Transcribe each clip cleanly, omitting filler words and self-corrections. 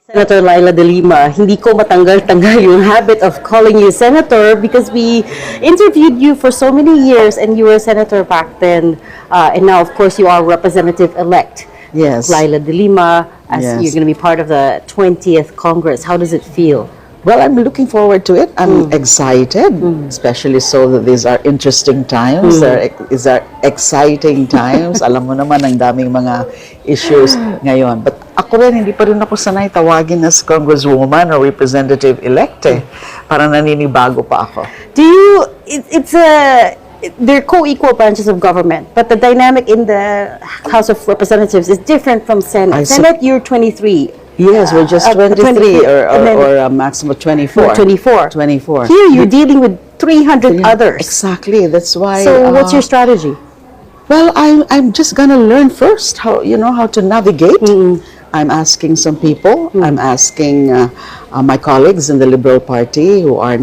Senator Lila delima, hindi ko matanggal-tanggal yung habit of calling you senator because we interviewed you for so many years and you were a senator back then, and now of course you are representative-elect. Yes. Lila delima, as Yes. you're going to be part of the 20th Congress. How does it feel? Well, I'm looking forward to it. I'm excited, especially so that these are interesting times. These are exciting times. Alam mo naman, ang daming mga issues ngayon. But ako rin, hindi pa rin ako sanay tawagin as congresswoman or representative-elect eh. Parang naninibago pa ako. Do you, they're co-equal branches of government, but the dynamic in the House of Representatives is different from Senate. Senate, you're 23. Yes, we're just 23 or a maximum of 24. 24. 24. Here, you're dealing with 300 others. Exactly. That's why. So, what's your strategy? Well, I'm just gonna learn first how to navigate. I'm asking some people. I'm asking my colleagues in the Liberal Party who are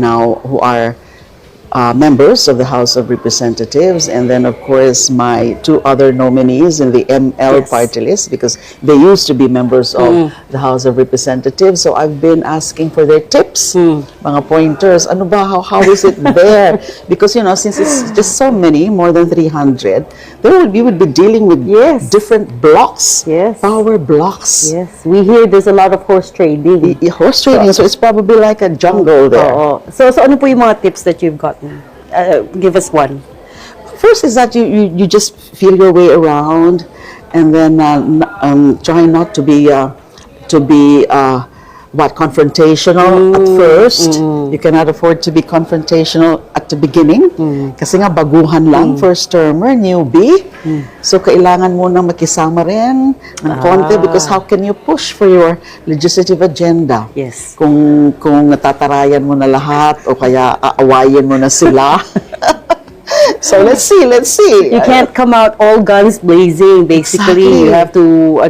members of the House of Representatives, and then of course my two other nominees in the ML party list, because they used to be members of the House of Representatives. So I've been asking for their tips, mga pointers. Ano ba, how is it there? Because since it's just so many, more than 300, we would be dealing with different blocks, power blocks. Yes, we hear there's a lot of horse trading. Horse trading, so it's probably like a jungle there. So ano po yung mga tips that you've gotten? Give us one. First is that you just feel your way around, and then try not to be confrontational at first. You cannot afford to be confrontational at the beginning kasi nga baguhan lang, first termer, newbie. So kailangan mo nang makisama rin ng konti, because how can you push for your legislative agenda? Yes. Kung natatarayan mo na lahat o kaya aawayin mo na sila. So let's see. You can't come out all guns blazing. Basically, Exactly. you have to,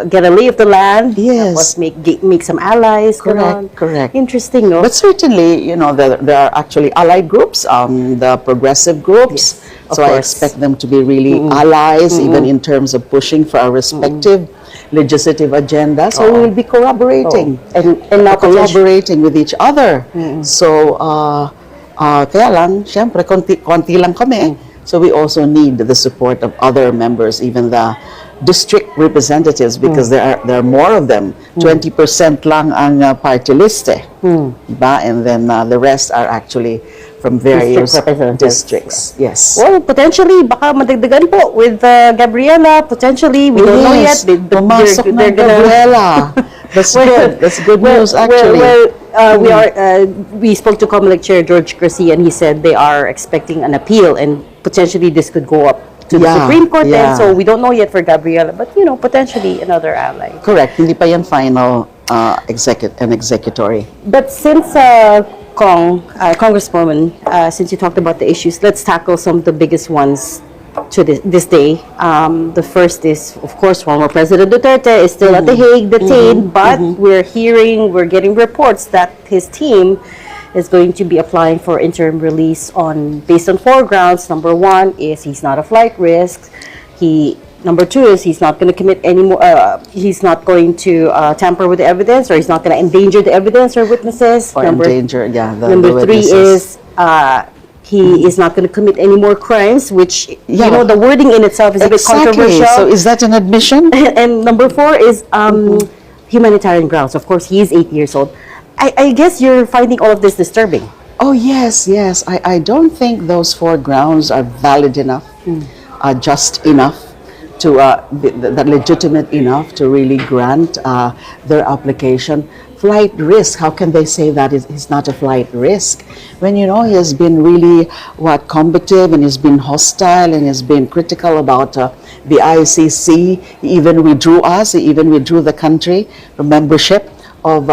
get a lay of the land. Yes. Tapos make some allies. Correct. Interesting, no? But certainly, there are actually allied groups, the progressive groups. Yes, so I expect them to be really allies, even in terms of pushing for our respective legislative agenda. So we will be collaborating and now collaborating with each other. So kaya lang, syempre, konti lang kami. So we also need the support of other members, even the district representatives, because there are more of them. 20% lang ang party list eh. Diba? And then the rest are actually from various districts. Yes. Well, potentially, baka madagdagan po with Gabriella. Potentially, we don't know yet. Pumasok na Gabriella. That's good. That's good news, actually. We spoke to COMELEC Chair George Garcia, and he said they are expecting an appeal, and potentially this could go up to the Supreme Court. And so we don't know yet for Gabriella, but potentially another ally. Correct. Hindi pa yan final executory. But since Congresswoman, since you talked about the issues, let's tackle some of the biggest ones to this day. The first is, of course, former President Duterte is still at The Hague, detained, but we're getting reports that his team is going to be applying for interim release based on 4 grounds. Number 1 is he's not a flight risk. Number 2 is he's not going to commit any more. He's not going to tamper with the evidence, or he's not going to endanger the evidence or witnesses. Or number 3 witnesses. is he is not going to commit any more crimes, which the wording in itself is a bit controversial. So is that an admission? And number 4 is humanitarian grounds. Of course, he is 8 years old. I guess you're finding all of this disturbing. Oh yes. I don't think those 4 grounds are valid enough, just enough to that legitimate enough to really grant their application. Flight risk, how can they say that he's not a flight risk when he has been really combative, and he's been hostile, and he's been critical about the ICC. He even withdrew the country from membership of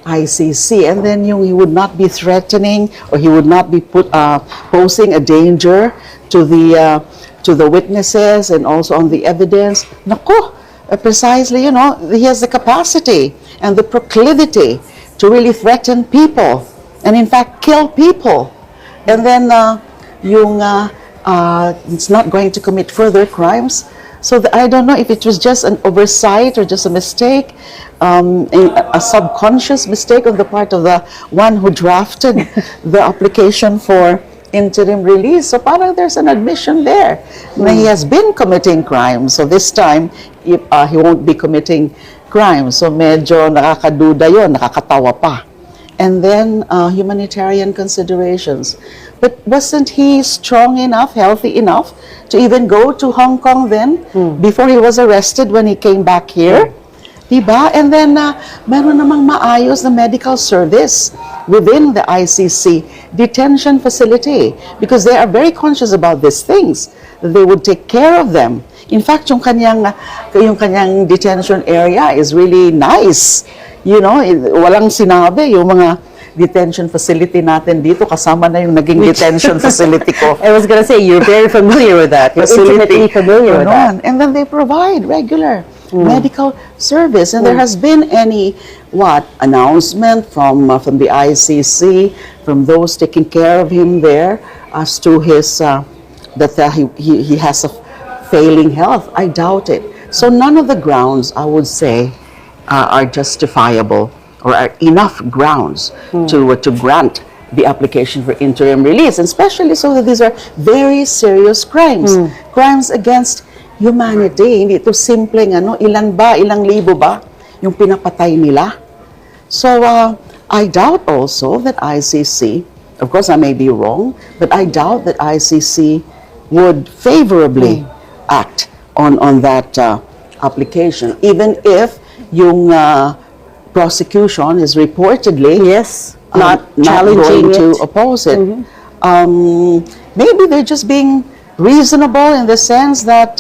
ICC, and then he would not be threatening, or he would not be posing a danger to the witnesses and also on the evidence. Nako, precisely, he has the capacity and the proclivity to really threaten people, and in fact kill people. And then it's not going to commit further crimes. So I don't know if it was just an oversight or just a mistake, a subconscious mistake on the part of the one who drafted the application for interim release. So parang there's an admission there that he has been committing crimes. So this time, he won't be committing crimes. So medyo nakakaduda yun, nakakatawa pa. And then humanitarian considerations. But wasn't he strong enough, healthy enough to even go to Hong Kong then before he was arrested when he came back here? Diba? And then meron namang maayos na medical service within the ICC detention facility because they are very conscious about these things, that they would take care of them. In fact, yung kanyang detention area is really nice. You know, walang sinabi yung mga detention facility natin dito, kasama na yung naging detention facility ko. I was gonna say, you're very familiar with that. You're intimately familiar with that. And then they provide regular medical service. And there has been any, announcement from the ICC, from those taking care of him there, as to his, that he has a failing health? I doubt it. So none of the grounds, I would say, are justifiable or are enough grounds to grant the application for interim release, and especially so that these are very serious crimes, crimes against humanity. Hindi ito simpleng ilan libo ba yung pinapatay nila. So I doubt also that ICC, of course I may be wrong, but I doubt that ICC would favorably act on that application, even if yung prosecution is reportedly not challenging going to oppose it. Maybe they're just being reasonable in the sense that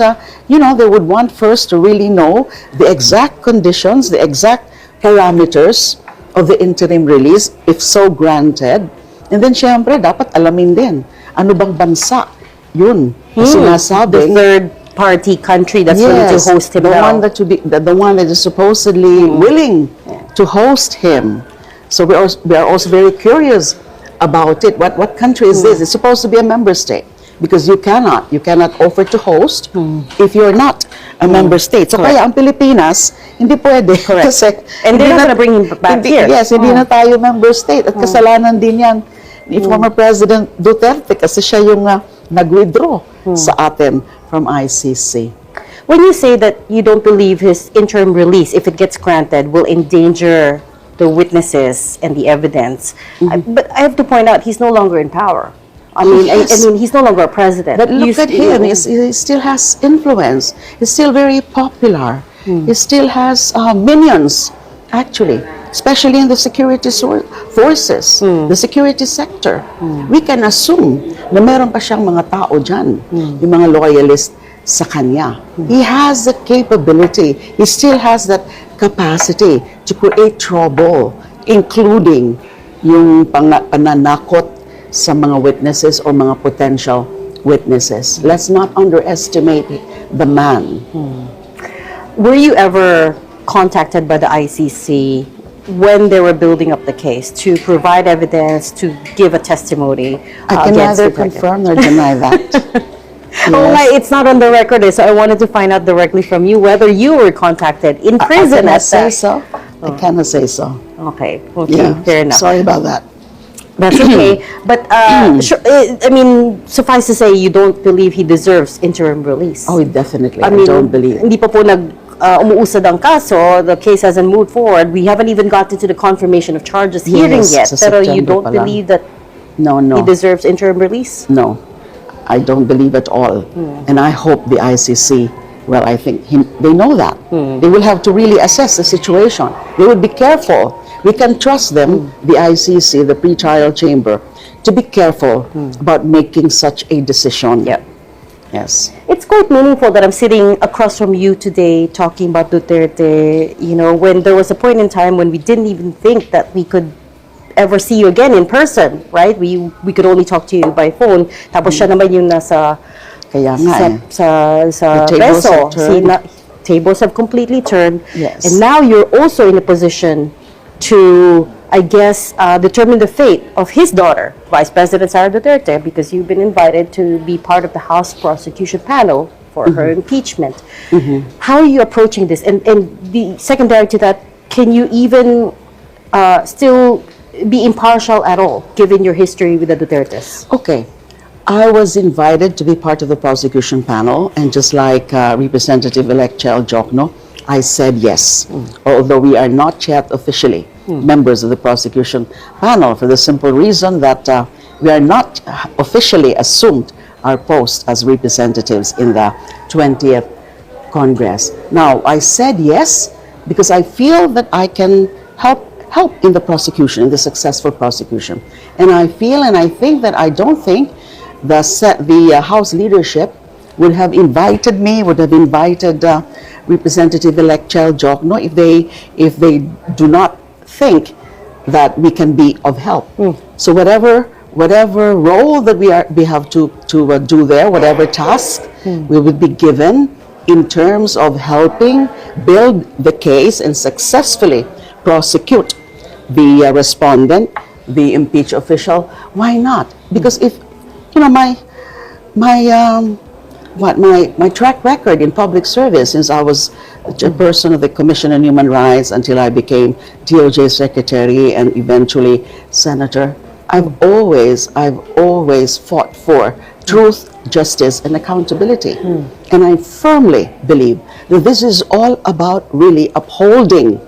they would want first to really know the exact conditions, the exact parameters of the interim release, if so granted. And then syempre dapat alamin din ano bang bansa yun sinasabing the third party country that's willing to host him, the one that is supposedly willing to host him. So we are also very curious about it. What country is this? It's supposed to be a member state, because you cannot offer to host if you're not a member state. So kaya ang Pilipinas hindi pwede kasi and they're not gonna bring him back here. Yes, hindi na tayo member state at kasalanan din yan ni former President Duterte kasi siya yung nag-withdraw sa atin from ICC. When you say that you don't believe his interim release, if it gets granted, will endanger the witnesses and the evidence, but I have to point out he's no longer in power. I mean, he's no longer a president. But look at him; he still has influence. He's still very popular. He still has minions, actually, especially in the security forces, the security sector. We can assume na meron pa siyang mga tao dyan, yung mga loyalist sa kanya. He has the capability. He still has that capacity to create trouble, including yung pananakot sa mga witnesses or mga potential witnesses. Let's not underestimate the man. Were you ever contacted by the ICC when they were building up the case to provide evidence, to give a testimony? I can neither confirm nor deny that. Oh, it's not on the record, so I wanted to find out directly from you whether you were contacted in prison. I cannot say so. Okay, fair enough. Sorry about that. That's okay. But, suffice to say, you don't believe he deserves interim release. Oh, definitely. I don't believe. Hindi pa po umuusad ang kaso, the case hasn't moved forward. We haven't even gotten to the confirmation of charges hearing yet. Pero you don't believe that he deserves interim release? No, I don't believe at all. And I hope the ICC, well, I think they know that. They will have to really assess the situation. They will be careful. We can trust them, the ICC, the pre-trial chamber, to be careful about making such a decision. Yep. Yes. It's quite meaningful that I'm sitting across from you today talking about Duterte, when there was a point in time when we didn't even think that we could ever see you again in person, right? We could only talk to you by phone. Tapos siya naman yung nasa sa peso. Tables have completely turned. Yes. And now you're also in a position to, I guess, determine the fate of his daughter, Vice President Sara Duterte, because you've been invited to be part of the House prosecution panel for her impeachment. How are you approaching this? And the secondary to that, can you even still be impartial at all, given your history with the Dutertes? Okay. I was invited to be part of the prosecution panel, and just like Representative-elect Chel Jokno, I said yes, although we are not yet officially members of the prosecution panel, for the simple reason that we are not officially assumed our post as representatives in the 20th Congress. Now, I said yes because I feel that I can help in the prosecution, in the successful prosecution. And I feel and I think that I don't think the House leadership would have invited me, would have invited Representative-elect Chel Jokno if they do not think that we can be of help. So whatever role that we have to do there, whatever task we would be given in terms of helping build the case and successfully prosecute the respondent, the impeached official, why not? Because if my track record in public service since I was a chairperson of the Commission on Human Rights until I became DOJ Secretary and eventually Senator, I've always fought for truth, justice, and accountability. And I firmly believe that this is all about really upholding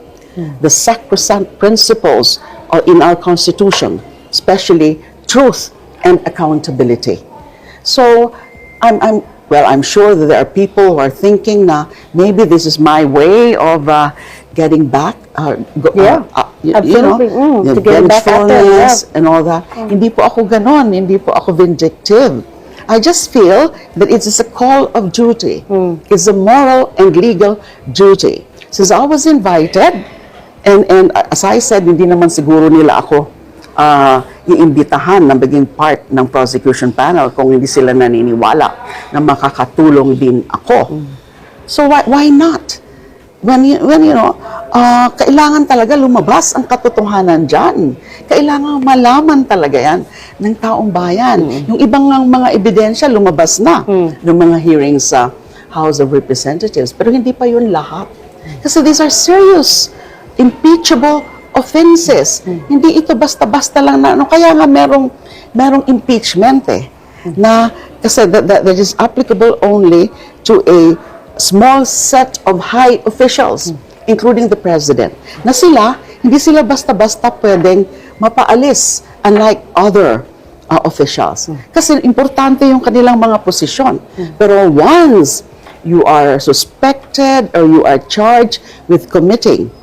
the sacrosanct principles in our Constitution, especially truth and accountability. So I'm sure that there are people who are thinking na maybe this is my way of getting back, Absolutely. To get back at them, vengefulness and all that. Hindi po ako ganon, hindi po ako vindictive. I just feel that it is a call of duty. It's a moral and legal duty. Since I was invited, and as I said, hindi naman siguro nila ako iimbitahan na maging part ng prosecution panel kung hindi sila naniniwala na makakatulong din ako. So why not? When kailangan talaga lumabas ang katotohanan dyan. Kailangan malaman talaga yan ng taong bayan. Yung ibang mga ebidensya lumabas na ng mga hearings sa House of Representatives. Pero hindi pa yun lahat. Kasi these are serious, impeachable offenses. Hindi ito basta-basta lang na kaya nga merong impeachment na kasi that is applicable only to a small set of high officials, including the president. Na hindi sila basta-basta pwedeng mapaalis unlike other officials. Kasi importante yung kanilang mga posisyon. Pero once you are suspected or you are charged with committing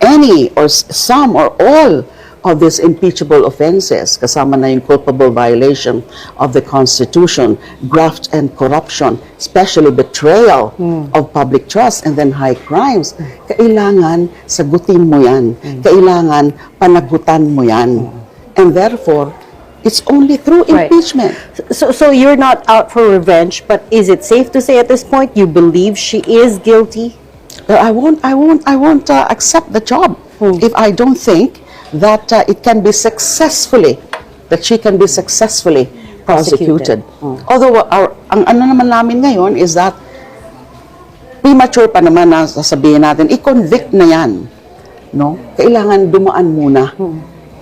any or some or all of these impeachable offenses, kasama na yung culpable violation of the Constitution, graft and corruption, especially betrayal of public trust, and then high crimes, kailangan sagutin mo yan. Kailangan panagutan mo yan. And therefore, it's only through impeachment. So you're not out for revenge, but is it safe to say at this point you believe she is guilty? I won't accept the job if I don't think that she can be successfully prosecuted. Although ang ano naman namin ngayon is that premature pa naman na sasabihin natin, i-convict na yan. No? Kailangan dumaan muna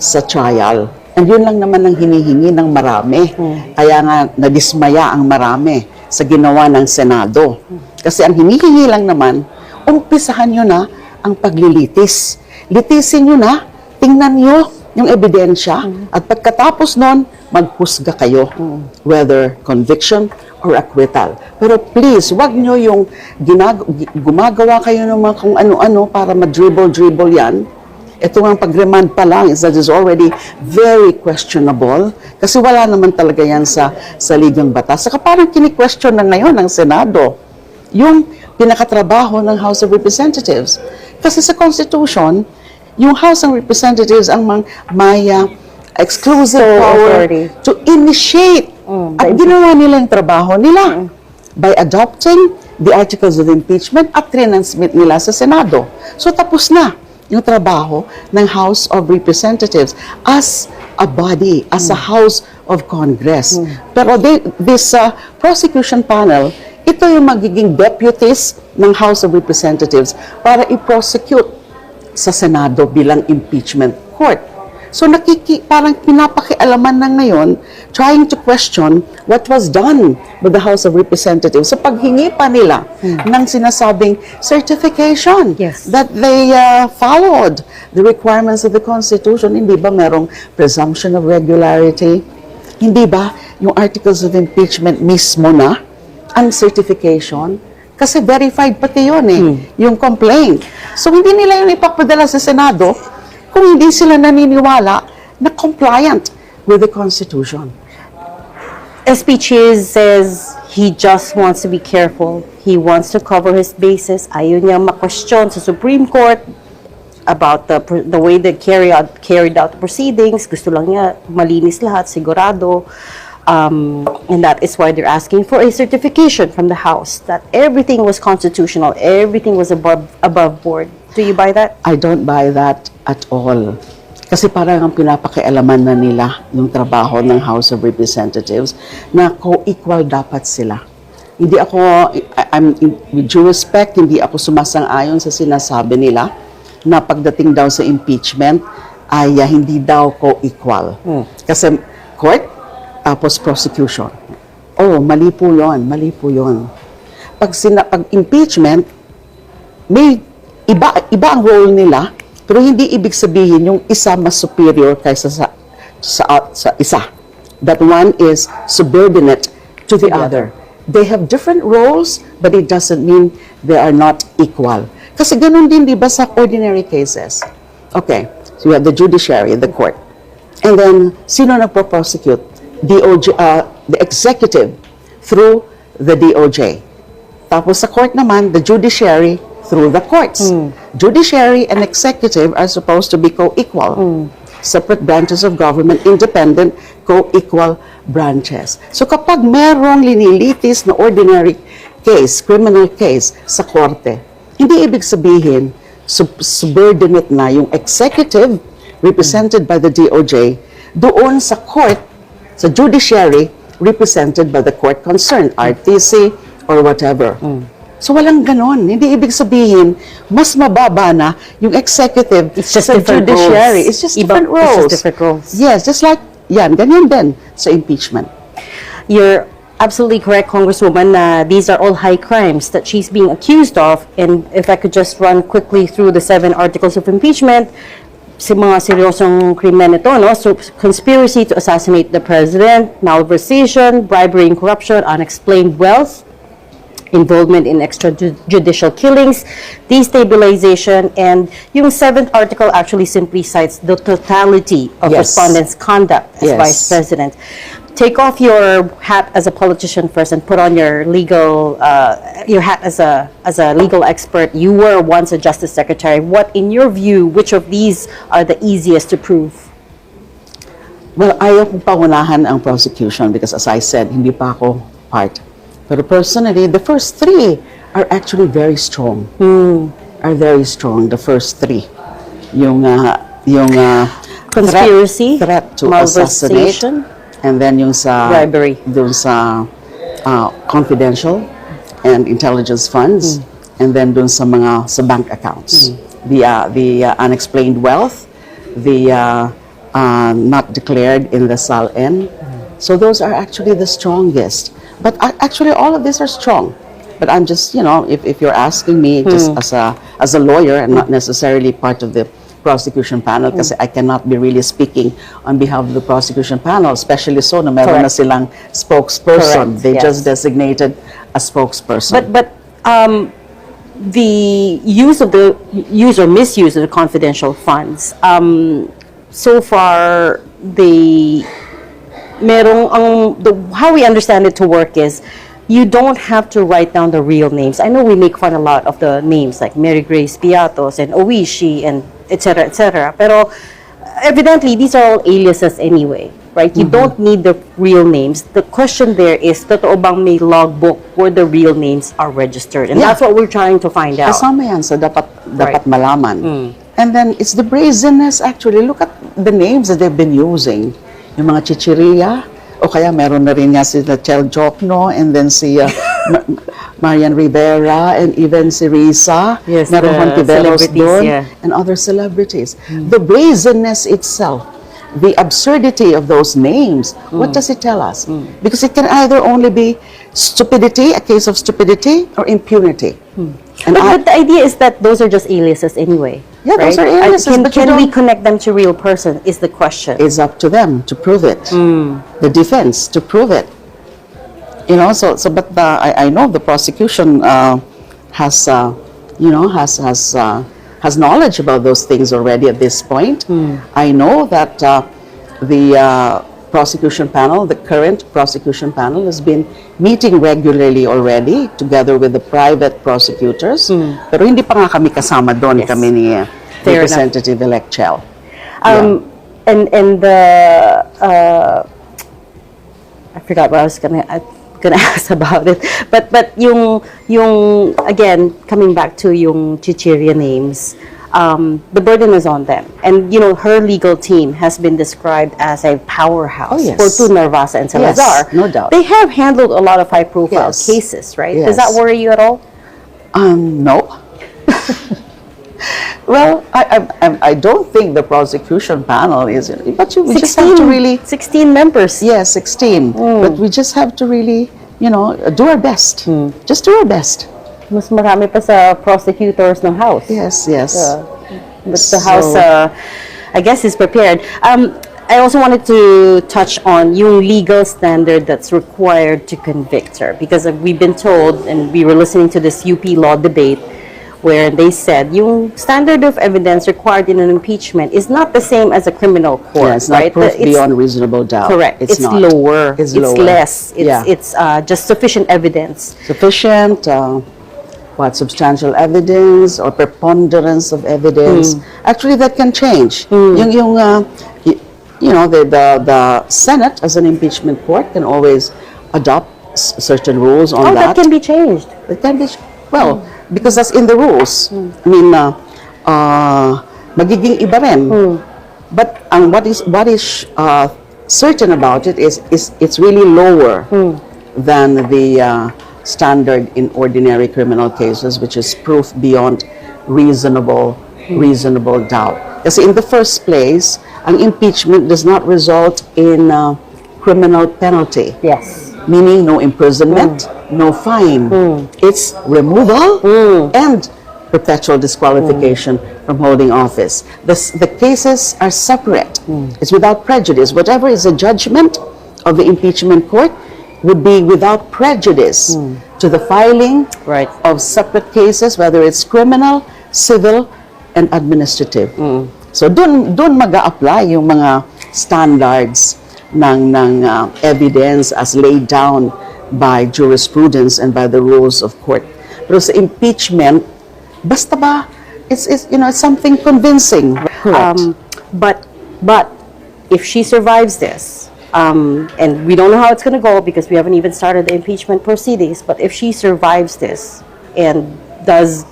sa trial. And yun lang naman ang hinihingi ng marami. Kaya nga nadismaya ang marami sa ginawa ng Senado. Kasi ang hinihingi lang naman, umpisahan nyo na ang paglilitis. Litisin nyo na, tingnan nyo yung ebidensya, at pagkatapos nun, maghusga kayo, whether conviction or acquittal. Pero please, wag nyo yung gumagawa kayo ng mga kung ano-ano para ma-dribble yan. Ito ang pag-remand pa lang is that is already very questionable kasi wala naman talaga yan sa ligang batas. Saka parang kini-question na ngayon ng Senado yung pinakatrabaho ng House of Representatives. Kasi sa Constitution, yung House of Representatives ang may exclusive power to initiate at ginawa nila yung trabaho nila by adopting the articles of impeachment at transmit nila sa Senado. So tapos na yung trabaho ng House of Representatives as a body, as a House of Congress. Pero this prosecution panel ito yung magiging deputies ng House of Representatives para i-prosecute sa Senado bilang impeachment court. So parang pinapakialaman na ngayon, trying to question what was done with the House of Representatives sa paghingi pa nila ng sinasabing certification Yes. that they followed the requirements of the Constitution. Hindi ba merong presumption of regularity? Hindi ba yung articles of impeachment mismo na ang certification? Kasi verified pati yun yung complaint. So hindi nila yun ipapadala sa Senado kung hindi sila naniniwala na compliant with the Constitution. SP Cheese says he just wants to be careful. He wants to cover his bases. Ayaw niya ma-question sa Supreme Court about the way they carried out the proceedings. Gusto lang niya malinis lahat, sigurado. And that is why they're asking for a certification from the House that everything was constitutional, everything was above board. Do you buy that? I don't buy that at all. Kasi parang ang pinapakialaman na nila yung trabaho ng House of Representatives na co-equal dapat sila. Hindi ako, with due respect, hindi ako sumasang-ayon sa sinasabi nila na pagdating daw sa impeachment ay hindi daw co-equal. Kasi court, tapos prosecution. Oh, mali po yun, mali po yun. Pag impeachment, may iba ang role nila, pero hindi ibig sabihin yung isa mas superior kaysa sa isa. That one is subordinate to the other. They have different roles, but it doesn't mean they are not equal. Kasi ganun din, di ba, sa ordinary cases. Okay, so you have the judiciary, the court. And then, sino nagpo-prosecute? DOJ, the executive through the DOJ. Tapos sa court naman, the judiciary through the courts. Judiciary and executive are supposed to be co-equal. Separate branches of government, independent, co-equal branches. So kapag merong linilitis na ordinary case, criminal case sa korte, hindi ibig sabihin subordinate na yung executive represented by the DOJ doon sa court, sa judiciary represented by the court concerned, RTC or whatever. So walang ganon. Hindi ibig sabihin, mas mababa na yung executive sa judiciary. It's just different roles. It's just different roles. Yes, just like, yan, ganyan din sa impeachment. You're absolutely correct, Congresswoman, these are all high crimes that she's being accused of. And if I could just run quickly through the 7 articles of impeachment, si mga seryosong krimen ito, no? So, conspiracy to assassinate the president, malversation, bribery and corruption, unexplained wealth, involvement in extrajudicial killings, destabilization, and yung 7th article actually simply cites the totality of respondents' conduct as vice president. Take off your hat as a politician first and put on your legal your hat as a legal expert. You were once a justice secretary. What, in your view, which of these are the easiest to prove? Well, ayaw kong pangunahan ang prosecution because, as I said, hindi pa ako part. Pero personally, the first 3 are actually very strong. Are very strong, the first 3. Yung Conspiracy, threat to assassinate, malversation, and then yung sa bribery. Dun sa confidential and intelligence funds, and then dun sa mga sa bank accounts. The unexplained wealth, the not declared in the SALN. So those are actually the strongest. But actually, all of these are strong. But I'm just, if you're asking me just as a lawyer and not necessarily part of the prosecution panel, kasi I cannot be really speaking on behalf of the prosecution panel, especially so na meron na silang spokesperson. They just designated a spokesperson. But the use or misuse of the confidential funds, so far, how we understand it to work is you don't have to write down the real names. I know we make fun a lot of the names like Mary Grace Piatos and Owishi and etc. etc. Pero evidently these are all aliases anyway, right? You don't need the real names. The question there is, totoo bang may logbook where the real names are registered? And that's what we're trying to find out. Kasama yan sa dapat malaman. And then it's the brazenness actually. Look at the names that they've been using. Yung mga chichiria, o kaya meron na rin nga si Chel Jokno, and then si Marian Rivera, and even si Risa, Yes, meron the Hontiveros celebrities, doon, yeah. and other celebrities. The brazenness itself, the absurdity of those names, what does it tell us? Because it can either only be stupidity, a case of stupidity, or impunity. And But the idea is that those are just aliases anyway. Yeah, those right? are aliases, but you Can we don't- connect them to real person is the question. it's up to them to prove it. The defense to prove it. You know, but I know the prosecution has, has knowledge about those things already at this point. I know that the prosecution panel, the current prosecution panel, has been meeting regularly already together with the private prosecutors. Pero hindi pa nga kami kasama doon, Yes. kami ni Fair enough. Representative-elect Chel. And the I forgot what I was gonna ask about it, but yung again coming back to yung Chichirya names, the burden is on them, and her legal team has been described as a powerhouse Oh, yes. for two Narvasa and Salazar. Yes, no doubt. They have handled a lot of high-profile Yes. cases, right? Yes. Does that worry you at all? No. Well, I don't think the prosecution panel is, but we just have to really, 16 members. yes, 16. But we just have to really, do our best. Just do our best. Mas marami pa sa prosecutors ng House. Yes, yes. But the House, I guess, is prepared. I also wanted to touch on yung legal standard that's required to convict her, because we've been told, and we were listening to this UP law debate, where they said yung standard of evidence required in an impeachment is not the same as a criminal court, Yeah, it's not right? proof beyond reasonable doubt. Correct. It's not. lower. It's It's lower. less. Yeah. It's just sufficient evidence. Sufficient, substantial evidence or preponderance of evidence. Actually, that can change. The Senate as an impeachment court can always adopt certain rules on Oh, that. that can be changed. It can be, well, because that's in the rules. I mean, magiging iba rin. But what is certain about it is it's really lower than the standard in ordinary criminal cases, which is proof beyond reasonable doubt. Kasi in the first place, ang impeachment does not result in criminal penalty. Yes. Meaning no imprisonment, no fine. It's removal and perpetual disqualification from holding office. The cases are separate. It's without prejudice. Whatever is a judgment of the impeachment court would be without prejudice to the filing Right. of separate cases, whether it's criminal, civil, and administrative. So dun mag-a-apply yung mga standards ng evidence as laid down by jurisprudence and by the rules of court. Pero sa impeachment, basta ba, it's something convincing. Correct. But if she survives this, and we don't know how it's going to go because we haven't even started the impeachment proceedings, but if she survives this and does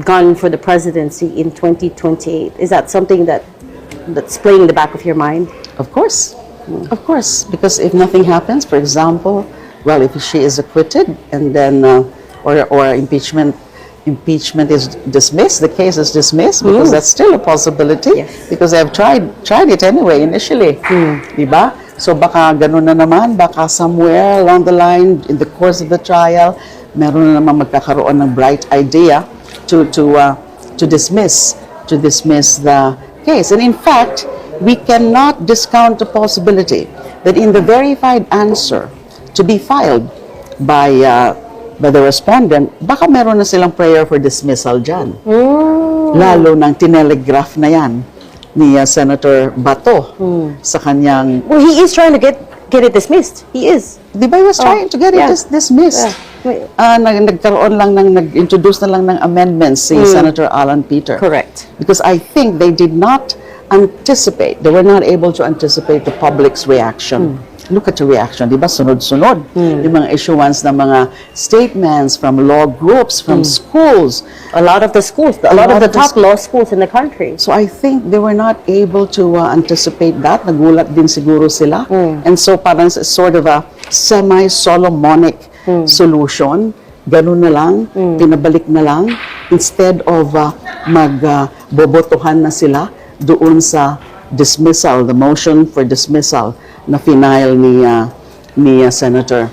gun for the presidency in 2028, is that something that's playing in the back of your mind? Of course, because if nothing happens, for example, well, if she is acquitted and then or impeachment is dismissed, the case is dismissed, because that's still a possibility. Yes. Because they have tried it anyway initially, diba? So baka ganun na naman, baka somewhere along the line in the course of the trial, meron na naman magkakaroon ng bright idea to dismiss the case. And in fact, we cannot discount the possibility that in the verified answer to be filed by the respondent, baka meron na silang prayer for dismissal dyan. Lalo nang tinelegraph na yan ni Senator Bato sa kanyang... Well, he is trying to get it dismissed. He is. Di ba he was trying to get it dismissed? Yeah. Nagkaroon lang nag-introduce na lang ng amendments si Senator Alan Peter. Correct. Because I think they did not anticipate, they were not able to anticipate the public's reaction. Look at the reaction, di ba? Sunod-sunod. Yung mga issuance ng mga statements from law groups, from schools. A lot of the schools, a lot of the top law schools in the country. So I think they were not able to anticipate that. Nagulat din siguro sila. And so parang sort of a semi-Solomonic solution. Ganun na lang, pinabalik na lang, instead of magbobotohan na sila doon sa dismissal, the motion for dismissal na final ni Senator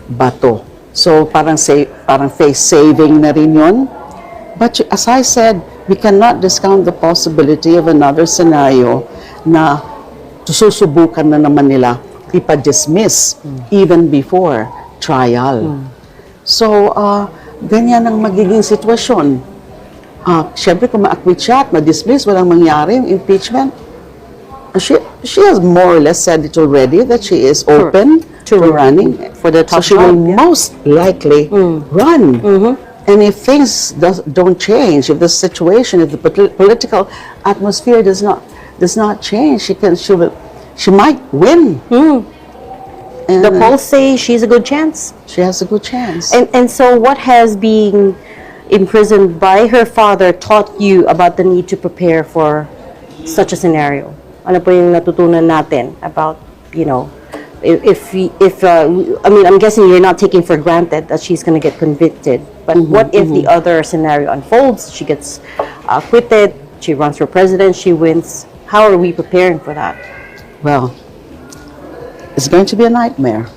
Bato. So parang face saving na rin yun. But as I said, we cannot discount the possibility of another scenario na susubukan na naman nila ipa-dismiss even before trial. So, ganyan ang magiging sitwasyon. Siyempre, kung ma-acquit siya at ma-dismiss, walang mangyari yung impeachment. She has more or less said it already that she is open to running for the top so she will job, yeah. most likely run. And if things don't change, if the situation, if the political atmosphere does not change, she might win. And The polls say she's a good chance. she has a good chance. And so what has being imprisoned by her father taught you about the need to prepare for such a scenario? Ano po yung natutunan natin about, I mean, I'm guessing you're not taking for granted that she's going to get convicted. But what if the other scenario unfolds? She gets acquitted, she runs for president, she wins. How are we preparing for that? Well, it's going to be a nightmare.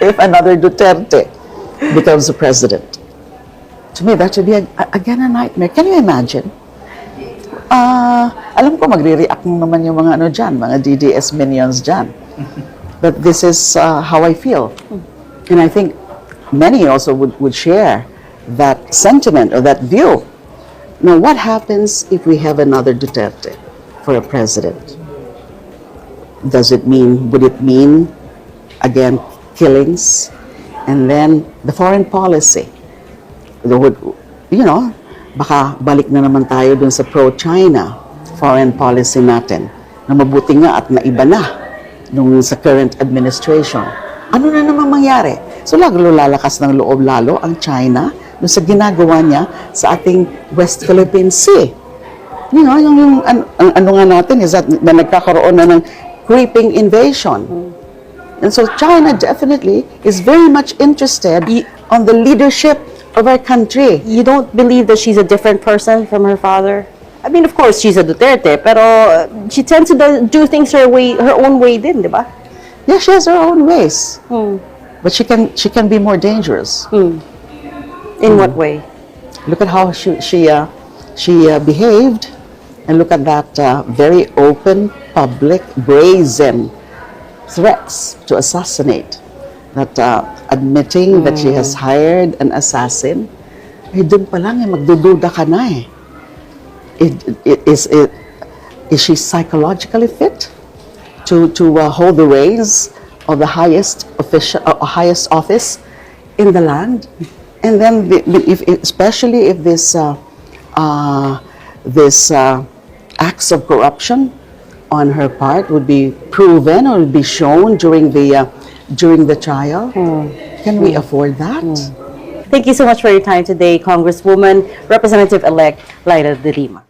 If another Duterte becomes the president. To me, that should be again a nightmare. Can you imagine? Alam ko magre-react naman yung mga mga DDS minions dyan. But this is how I feel. And I think many also would share that sentiment or that view. Now, what happens if we have another Duterte for a president? Would it mean, again, killings? And then the foreign policy. Baka balik na naman tayo dun sa pro-China foreign policy natin na mabuti nga at naiba na nung sa current administration. Ano na naman mangyari? So lalo lalakas ng loob lalo ang China dun sa ginagawa niya sa ating West Philippine Sea. Yung ano nga natin is that nagkakaroon na ng creeping invasion. And so China definitely is very much interested on the leadership of our country. You don't believe that she's a different person from her father? I mean, of course, she's a Duterte, pero she tends to do things her own way din, di ba? Yeah, she has her own ways. But she can be more dangerous. In what way? Look at how she behaved, and look at that very open, public, brazen threats to assassinate. That admitting that she has hired an assassin, dun pa lang magdududa ka na eh. Is she psychologically fit to hold the reins of the highest office in the land? And then, especially if this acts of corruption on her part would be proven or would be shown during the trial, can we afford that? Thank you so much for your time today, Congresswoman, Representative-elect Lila delima.